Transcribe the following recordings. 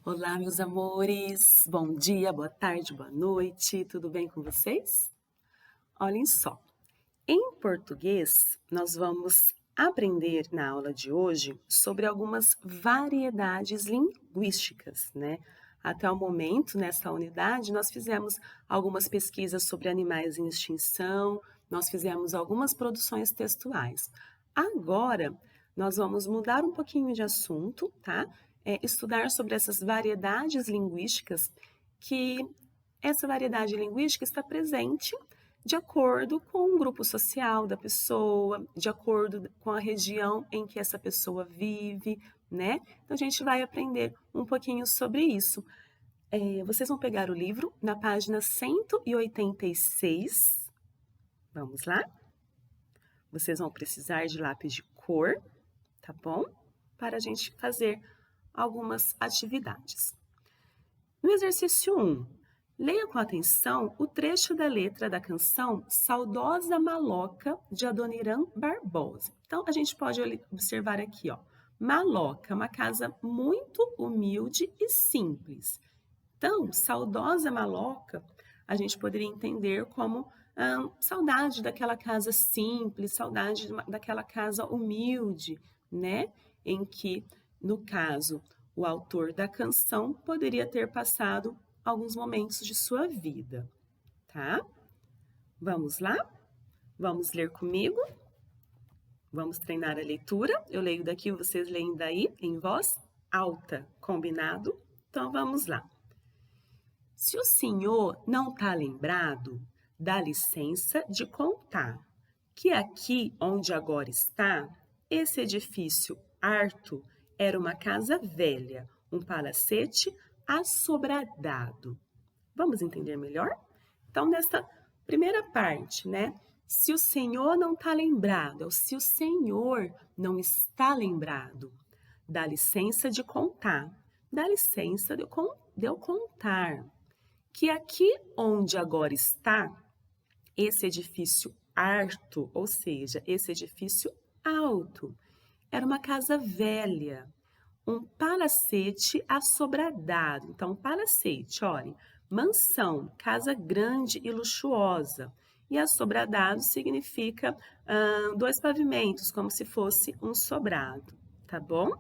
Olá, meus amores! Bom dia, boa tarde, boa noite, tudo bem com vocês? Olhem só, em português, nós vamos aprender na aula de hoje sobre algumas variedades linguísticas, né? Até o momento, nessa unidade, nós fizemos algumas pesquisas sobre animais em extinção, nós fizemos algumas produções textuais. Agora, nós vamos mudar um pouquinho de assunto, tá? Estudar sobre essas variedades linguísticas que essa variedade linguística está presente de acordo com o grupo social da pessoa, de acordo com a região em que essa pessoa vive, né? Então, a gente vai aprender um pouquinho sobre isso. Vocês vão pegar o livro na página 186. Vamos lá? Vocês vão precisar de lápis de cor, tá bom? Para a gente fazer algumas atividades. No exercício 1, leia com atenção o trecho da letra da canção Saudosa Maloca, de Adoniran Barbosa. Então, a gente pode observar aqui, ó, Maloca, uma casa muito humilde e simples. Então, Saudosa Maloca, a gente poderia entender como saudade daquela casa simples, saudade daquela casa humilde, né? Em que, no caso, o autor da canção poderia ter passado alguns momentos de sua vida, tá? Vamos lá? Vamos ler comigo? Vamos treinar a leitura? Eu leio daqui, vocês leem daí, em voz alta, combinado? Então, vamos lá. Se o senhor não tá lembrado, dá licença de contar que aqui onde agora está, esse edifício harto era uma casa velha, um palacete assobradado. Vamos entender melhor? Então, nesta primeira parte, né? Se o senhor não está lembrado, ou se o senhor não está lembrado, dá licença de contar, dá licença de eu contar que aqui onde agora está, esse edifício harto, ou seja, esse edifício alto, era uma casa velha, um palacete assobradado. Então, palacete, olhem, mansão, casa grande e luxuosa. E assobradado significa dois pavimentos, como se fosse um sobrado, tá bom?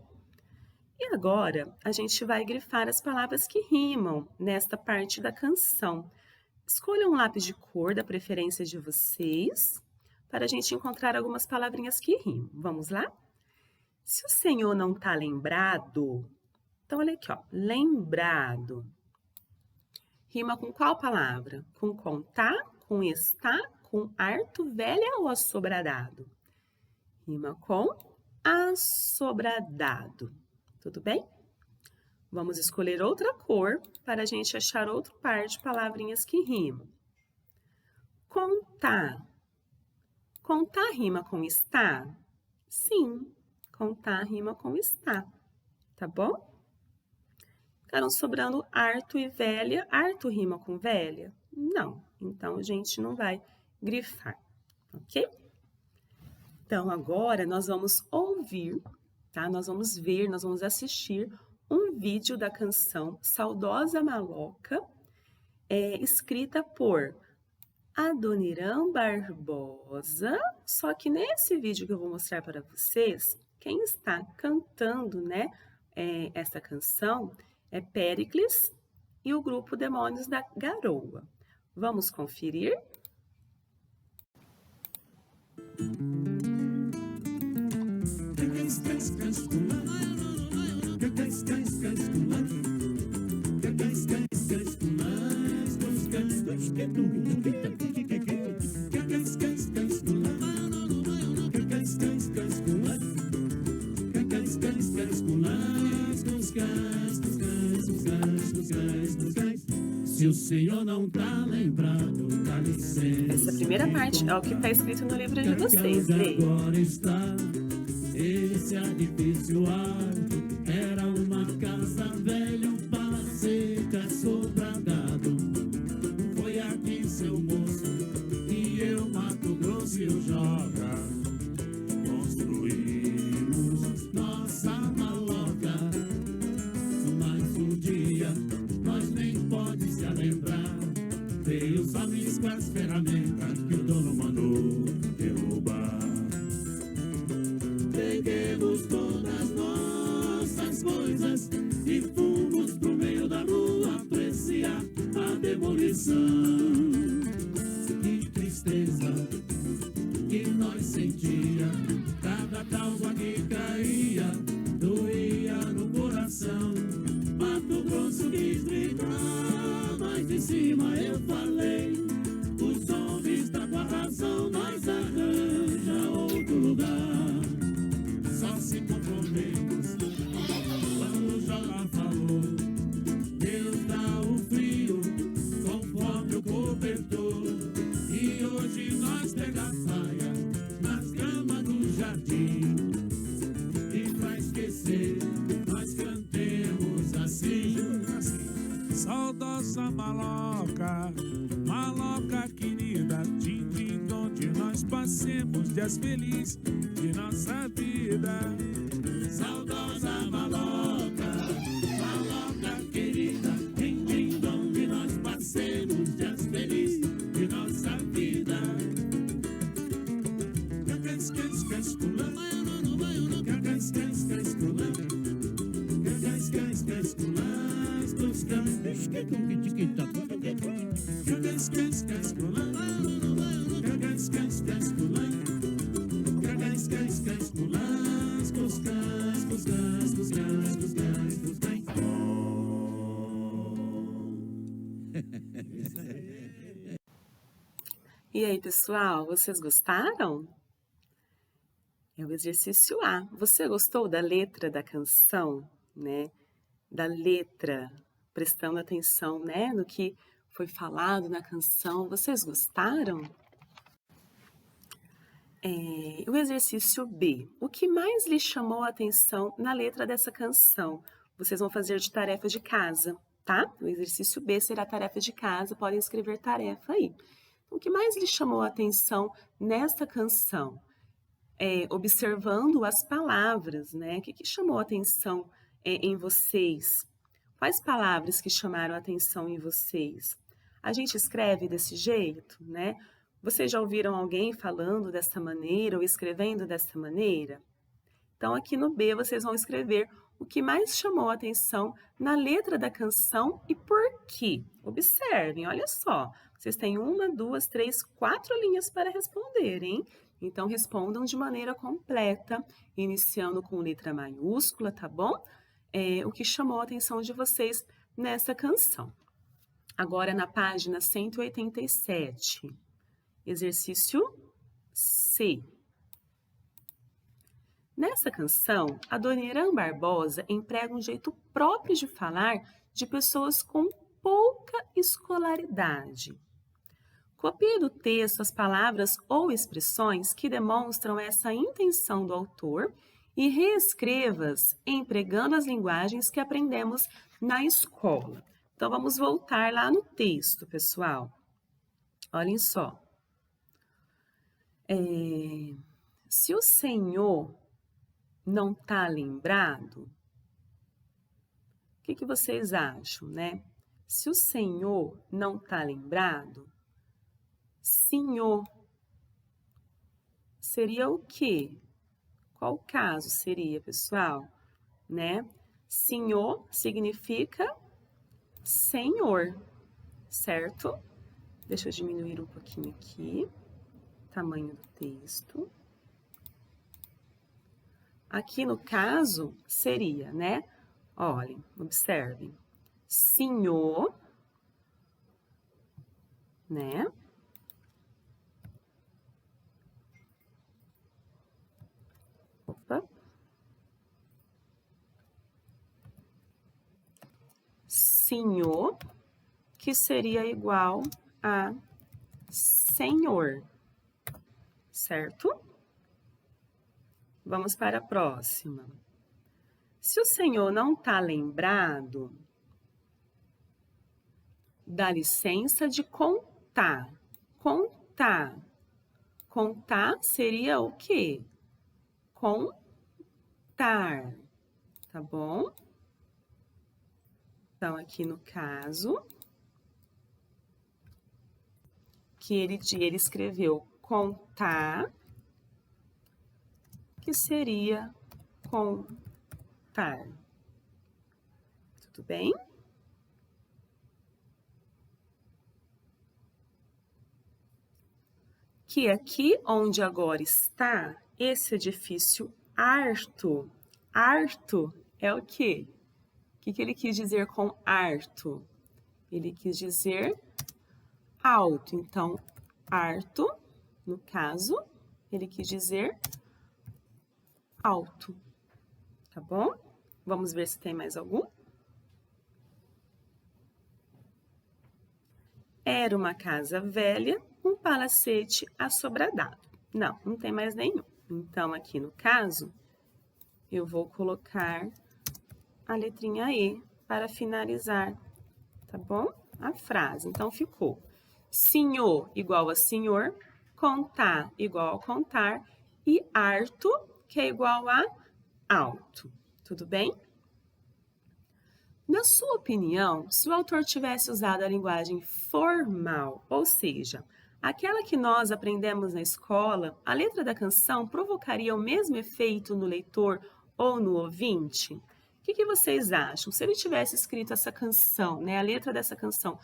E agora, a gente vai grifar as palavras que rimam nesta parte da canção. Escolha um lápis de cor da preferência de vocês, para a gente encontrar algumas palavrinhas que rimam. Vamos lá? Se o senhor não está lembrado, então olha aqui, ó, lembrado. Rima com qual palavra? Com contar, com estar, com harto, velha ou assobradado? Rima com assobradado. Tudo bem? Vamos escolher outra cor para a gente achar outro par de palavrinhas que rimam. Contar. Contar rima com estar? Sim, contar rima com estar, tá bom? Ficaram sobrando harto e velha. Harto rima com velha? Não, então a gente não vai grifar, ok? Então, agora nós vamos ouvir, tá? Nós vamos ver, nós vamos assistir um vídeo da canção Saudosa Maloca, escrita por Adoniran Barbosa, só que nesse vídeo que eu vou mostrar para vocês, quem está cantando, né, essa canção é Péricles e o grupo Demônios da Garoa. Vamos conferir? Se o senhor não tá lembrado, dá licença. Essa primeira parte é o que está escrito no livro de vocês. Leia. Agora está esse edifício alto, era uma casa velha, um palacete assobradado. Foi aqui, seu moço, que eu, Mato Grosso e o Joga construímos nossa maloca, mas o dia busca as ferramentas que o dono mandou derrubar. Peguemos todas nossas coisas e fomos pro meio da rua apreciar a demolição. Que tristeza que nós sentia, cada tábua que caía doía no coração. Mato Grosso quis gritar, mas de cima eu falei: os homens tá com a razão, mas arranja outro lugar. Só se conformemos quando joga falou. Deus dá o frio conforme o cobertor. E hoje nós pega a faia nas gramas do jardim. E pra esquecer nós cantemos assim. Saudosa maloca, maloca querida, din-din, onde nós passemos dias felizes de nossa vida. Saudosa maloca, maloca querida, din-din, onde nós passemos dias felizes de nossa vida. E aí, pessoal, vocês gostaram? É o exercício A. Você gostou da letra da canção, né? Da letra, prestando atenção, né, no que foi falado na canção. Vocês gostaram? O exercício B. O que mais lhe chamou a atenção na letra dessa canção? Vocês vão fazer de tarefa de casa, tá? O exercício B será tarefa de casa, podem escrever tarefa aí. O que mais lhe chamou a atenção nesta canção? Observando as palavras, né? O que chamou a atenção em vocês? Quais palavras que chamaram a atenção em vocês? A gente escreve desse jeito, né? Vocês já ouviram alguém falando dessa maneira ou escrevendo dessa maneira? Então, aqui no B, vocês vão escrever o que mais chamou a atenção na letra da canção e por quê. Observem, olha só. Vocês têm 1, 2, 3, 4 linhas para responder, hein? Então, respondam de maneira completa, iniciando com letra maiúscula, tá bom? O que chamou a atenção de vocês nessa canção. Agora, na página 187, exercício C. Nessa canção, a dona Irã Barbosa emprega um jeito próprio de falar de pessoas com pouca escolaridade. Copie do texto as palavras ou expressões que demonstram essa intenção do autor e reescreva-as empregando as linguagens que aprendemos na escola. Então, vamos voltar lá no texto, pessoal. Olhem só. Se o senhor não está lembrado, o que vocês acham, né? Se o senhor não está lembrado, senhor seria o quê? Qual caso seria, pessoal? Né? Senhor significa senhor, certo? Deixa eu diminuir um pouquinho aqui, tamanho do texto. Aqui no caso seria, né? Olhem, observem. Senhor, né? Opa. Senhor, que seria igual a senhor, certo? Vamos para a próxima. Se o senhor não está lembrado, dá licença de contar. Contar. Contar seria o quê? Contar, tá bom? Então, aqui no caso, que ele escreveu contar, que seria contar. Tudo bem? Que aqui onde agora está esse edifício Arto. Arto é o quê? O que ele quis dizer com Arto? Ele quis dizer alto. Então, Arto, no caso, ele quis dizer alto. Tá bom? Vamos ver se tem mais algum. Era uma casa velha, um palacete assobradado. Não, não tem mais nenhum. Então, aqui no caso, eu vou colocar a letrinha E para finalizar, tá bom? A frase. Então, ficou senhor igual a senhor, contar igual a contar e arto, que é igual a alto. Tudo bem? Na sua opinião, se o autor tivesse usado a linguagem formal, ou seja, aquela que nós aprendemos na escola, a letra da canção provocaria o mesmo efeito no leitor ou no ouvinte? O que vocês acham? Se ele tivesse escrito essa canção, né, a letra dessa canção,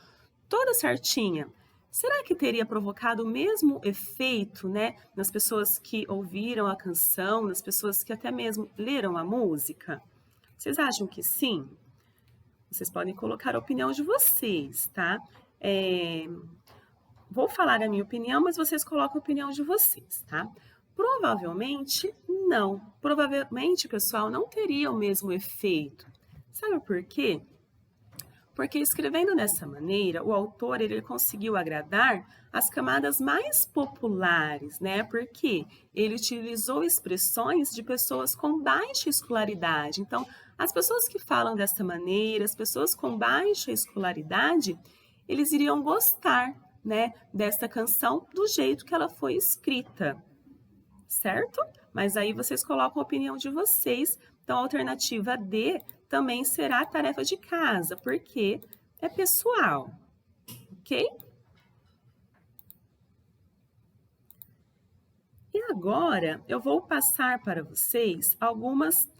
toda certinha, será que teria provocado o mesmo efeito, né, nas pessoas que ouviram a canção, nas pessoas que até mesmo leram a música? Vocês acham que sim? Vocês podem colocar a opinião de vocês, tá? Vou falar a minha opinião, mas vocês colocam a opinião de vocês, tá? Provavelmente não. Provavelmente, pessoal, não teria o mesmo efeito. Sabe por quê? Porque escrevendo dessa maneira, o autor ele conseguiu agradar as camadas mais populares, né? Porque ele utilizou expressões de pessoas com baixa escolaridade. Então, as pessoas que falam dessa maneira, as pessoas com baixa escolaridade, eles iriam gostar, né, dessa canção do jeito que ela foi escrita, certo? Mas aí vocês colocam a opinião de vocês. Então, a alternativa D também será a tarefa de casa, porque é pessoal, ok? E agora, eu vou passar para vocês algumas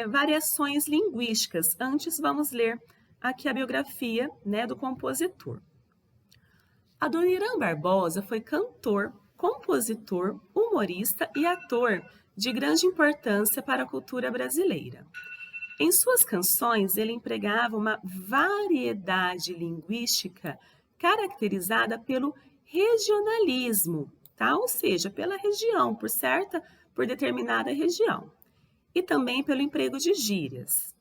variações linguísticas. Antes, vamos ler aqui a biografia, né, do compositor. Adoniran Barbosa foi cantor, compositor, humorista e ator de grande importância para a cultura brasileira. Em suas canções, ele empregava uma variedade linguística caracterizada pelo regionalismo, tá? Ou seja, pela região, por determinada região. E também pelo emprego de gírias.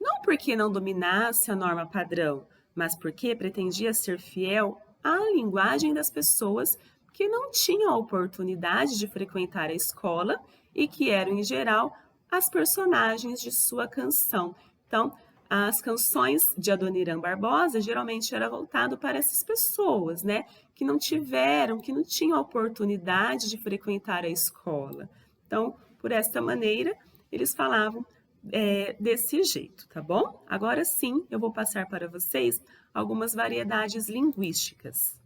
Não porque não dominasse a norma padrão, mas porque pretendia ser fiel à linguagem das pessoas que não tinham a oportunidade de frequentar a escola e que eram, em geral, as personagens de sua canção. Então, as canções de Adoniran Barbosa geralmente eram voltado para essas pessoas, né, que não tinham a oportunidade de frequentar a escola. Então, por esta maneira, eles falavam desse jeito, tá bom? Agora sim, eu vou passar para vocês algumas variedades linguísticas.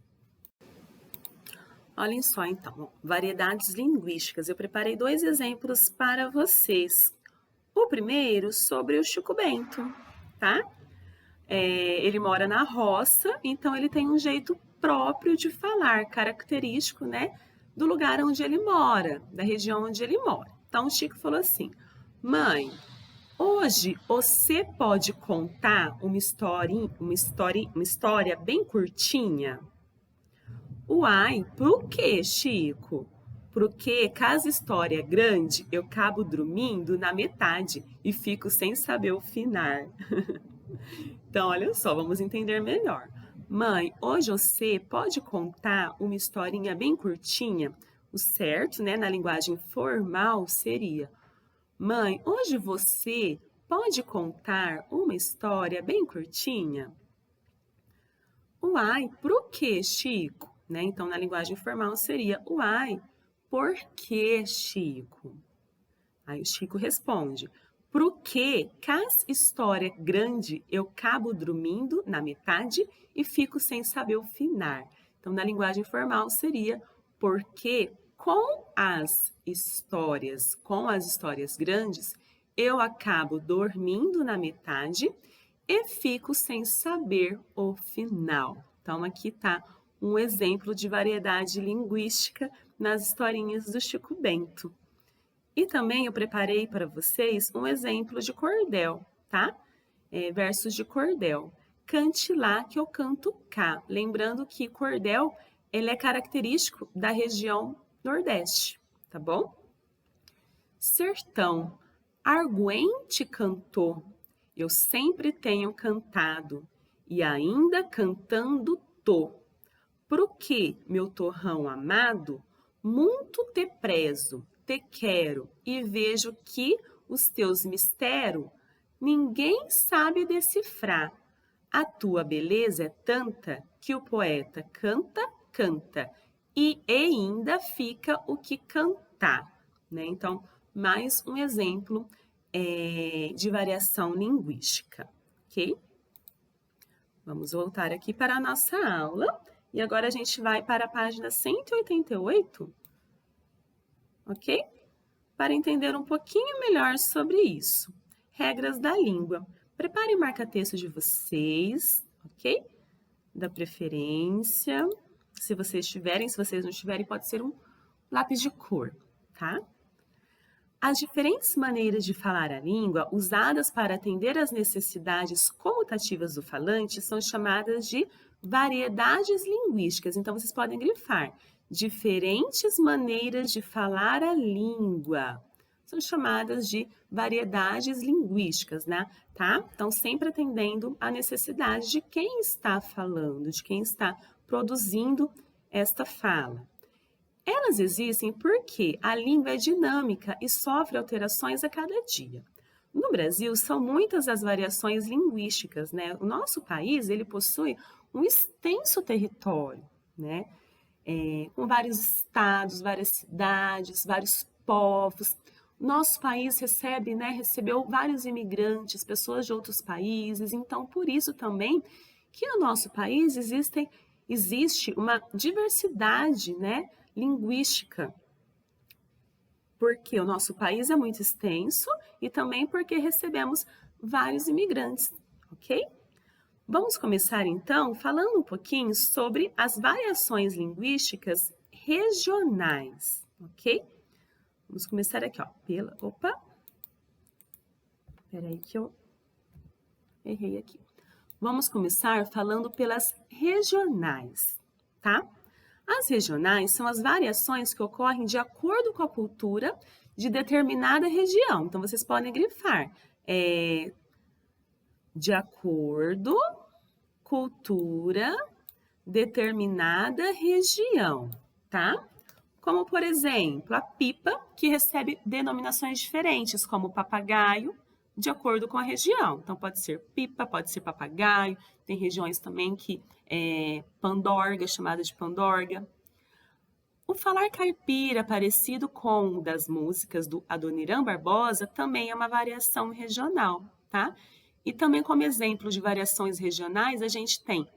Olhem só, então, variedades linguísticas. Eu preparei 2 exemplos para vocês. O primeiro sobre o Chico Bento, tá? Ele mora na roça, então ele tem um jeito próprio de falar, característico, né, do lugar onde ele mora, da região onde ele mora. Então, o Chico falou assim: mãe, hoje você pode contar uma história bem curtinha? Uai, por quê, Chico? Porque, caso história é grande, eu acabo dormindo na metade e fico sem saber o final. Então, olha só, vamos entender melhor. Mãe, hoje você pode contar uma historinha bem curtinha? O certo, né, na linguagem formal seria: mãe, hoje você pode contar uma história bem curtinha? Uai, por quê, Chico? Né? Então, na linguagem formal seria: uai, por que, Chico? Aí o Chico responde: porque, caso história grande, eu acabo dormindo na metade e fico sem saber o final. Então, na linguagem formal seria porque com as histórias grandes, eu acabo dormindo na metade e fico sem saber o final. Então, aqui está um exemplo de variedade linguística nas historinhas do Chico Bento. E também eu preparei para vocês um exemplo de cordel, tá? Versos de cordel. Cante lá que eu canto cá. Lembrando que cordel, ele é característico da região Nordeste, tá bom? Sertão, arguente cantou, eu sempre tenho cantado, e ainda cantando tô. Pro que, meu torrão amado, muito te prezo, te quero, e vejo que os teus mistérios ninguém sabe decifrar. A tua beleza é tanta que o poeta canta, canta, e ainda fica o que cantar, né? Então, mais um exemplo de variação linguística, ok? Vamos voltar aqui para a nossa aula. E agora a gente vai para a página 188, ok? Para entender um pouquinho melhor sobre isso. Regras da língua. Prepare o marca-texto de vocês, ok? Da preferência. Se vocês tiverem, se vocês não tiverem, pode ser um lápis de cor, tá? As diferentes maneiras de falar a língua usadas para atender às necessidades comutativas do falante são chamadas de variedades linguísticas. Então, vocês podem grifar. Diferentes maneiras de falar a língua. São chamadas de variedades linguísticas, né? Tá? Então, sempre atendendo à necessidade de quem está falando, de quem está produzindo esta fala. Elas existem porque a língua é dinâmica e sofre alterações a cada dia. No Brasil, são muitas as variações linguísticas, né? O nosso país, ele possui um extenso território, né? Com vários estados, várias cidades, vários povos. Nosso país recebeu vários imigrantes, pessoas de outros países, então por isso também que no nosso país existe uma diversidade, né, linguística, porque o nosso país é muito extenso e também porque recebemos vários imigrantes, ok? Vamos começar então falando um pouquinho sobre as variações linguísticas regionais, ok? Vamos começar aqui, ó, peraí que eu errei aqui. Vamos começar falando pelas regionais, tá? As regionais são as variações que ocorrem de acordo com a cultura de determinada região. Então, vocês podem grifar. De acordo, cultura, determinada região, tá? Como, por exemplo, a pipa, que recebe denominações diferentes, como papagaio, de acordo com a região. Então, pode ser pipa, pode ser papagaio. Tem regiões também que pandorga, chamada de pandorga. O falar caipira, parecido com o das músicas do Adoniran Barbosa, também é uma variação regional, tá? E também como exemplo de variações regionais, a gente tem,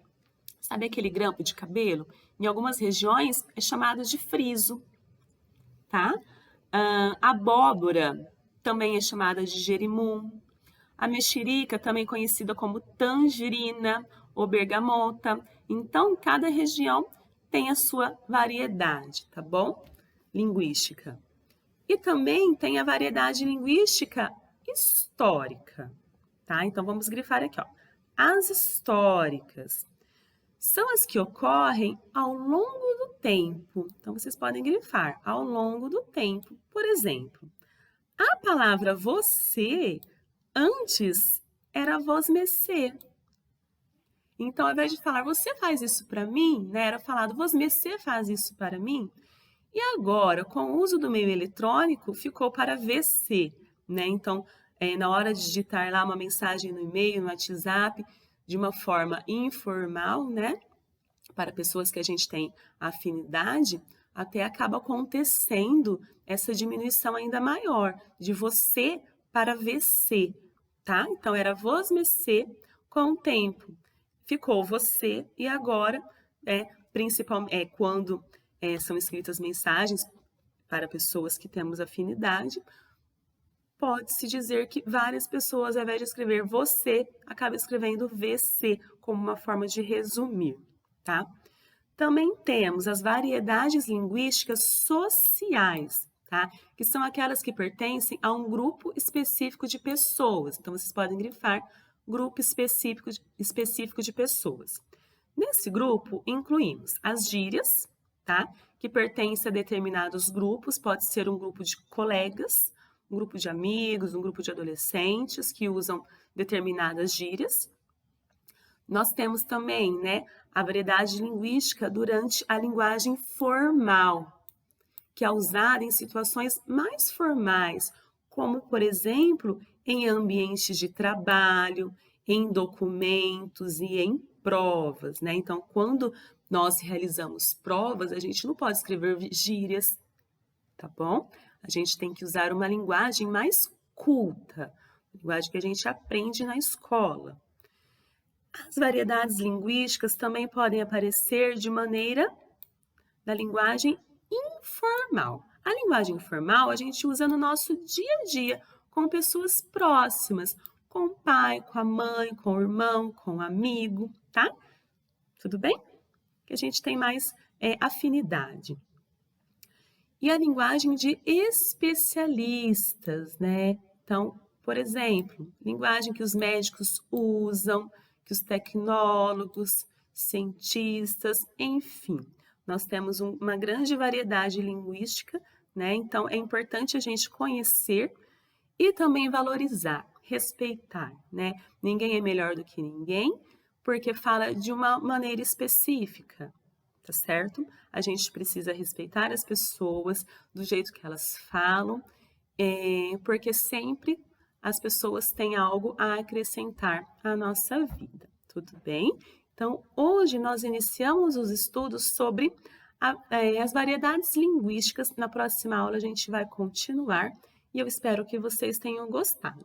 sabe aquele grampo de cabelo? Em algumas regiões é chamado de friso, tá? Abóbora também é chamada de jerimum. A mexerica, também conhecida como tangerina ou bergamota. Então, cada região tem a sua variedade, tá bom? Linguística. E também tem a variedade linguística histórica, tá? Então, vamos grifar aqui, ó. As históricas são as que ocorrem ao longo do tempo. Então, vocês podem grifar ao longo do tempo. Por exemplo, a palavra você antes era vosmecê. Então, ao invés de falar você faz isso para mim, né, era falado vosmecê faz isso para mim. E agora, com o uso do meio eletrônico, ficou para VC, né? Então, na hora de digitar lá uma mensagem no e-mail, no WhatsApp, de uma forma informal, né? Para pessoas que a gente tem afinidade, até acaba acontecendo essa diminuição ainda maior, de você para VC, tá? Então, era vosmecê, com o tempo ficou você e agora principalmente quando são escritas mensagens para pessoas que temos afinidade, pode-se dizer que várias pessoas, ao invés de escrever você, acabam escrevendo VC, como uma forma de resumir, tá? Também temos as variedades linguísticas sociais, tá? Que são aquelas que pertencem a um grupo específico de pessoas. Então, vocês podem grifar grupo específico de pessoas. Nesse grupo, incluímos as gírias, tá? Que pertencem a determinados grupos, pode ser um grupo de colegas, um grupo de amigos, um grupo de adolescentes que usam determinadas gírias. Nós temos também, a variedade linguística durante a linguagem formal, que é usada em situações mais formais, como, por exemplo, em ambientes de trabalho, em documentos e em provas, Então, quando nós realizamos provas, a gente não pode escrever gírias, tá bom? A gente tem que usar uma linguagem mais culta, linguagem que a gente aprende na escola. As variedades linguísticas também podem aparecer de maneira da linguagem informal. A linguagem informal a gente usa no nosso dia a dia, com pessoas próximas, com o pai, com a mãe, com o irmão, com o amigo, tá? Tudo bem? Que a gente tem mais afinidade. E a linguagem de especialistas, Então, por exemplo, linguagem que os médicos usam, que os tecnólogos, cientistas, enfim. Nós temos uma grande variedade linguística, Então, é importante a gente conhecer e também valorizar, respeitar, Ninguém é melhor do que ninguém, porque fala de uma maneira específica, tá certo? A gente precisa respeitar as pessoas do jeito que elas falam, porque sempre as pessoas têm algo a acrescentar à nossa vida, tudo bem? Então, hoje nós iniciamos os estudos sobre as variedades linguísticas. Na próxima aula a gente vai continuar e eu espero que vocês tenham gostado.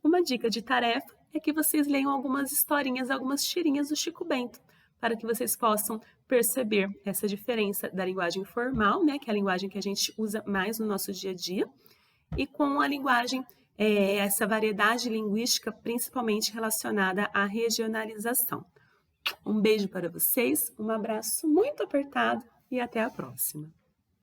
Uma dica de tarefa é que vocês leiam algumas historinhas, algumas tirinhas do Chico Bento, para que vocês possam perceber essa diferença da linguagem formal, que é a linguagem que a gente usa mais no nosso dia a dia, e com a linguagem, essa variedade linguística, principalmente relacionada à regionalização. Um beijo para vocês, um abraço muito apertado e até a próxima.